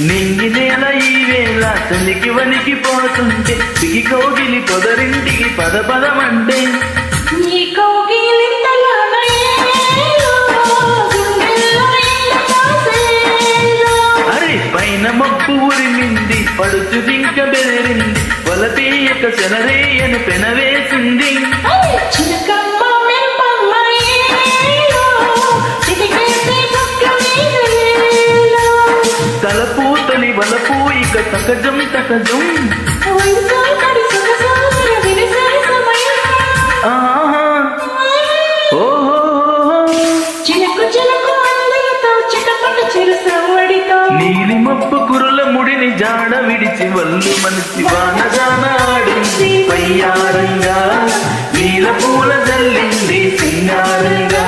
నింగి నేల ఈ వేళ చలికి వణికిపోతుంటే దిగి కౌగిలి పొదరింటికి పదపదమంటే నీ కౌగిలింతలోన అరే పైన మబ్బు ఉరిమింది పడుచు జింక బెదిరింది వలపేయక శనరేయను పెనవేసింది చిలకమ్మ మెరుపమ్మ చిటికేసి తలపూతలి వలపు ఇక తకజం తకజం ఆహా ఓహో నీలి మబ్బు కురుల ముడిని జాడ విడిచి వల్లు మనసి వానజానాడింది పయ్యారంగా నీల పూల జల్లింది సింగారంగా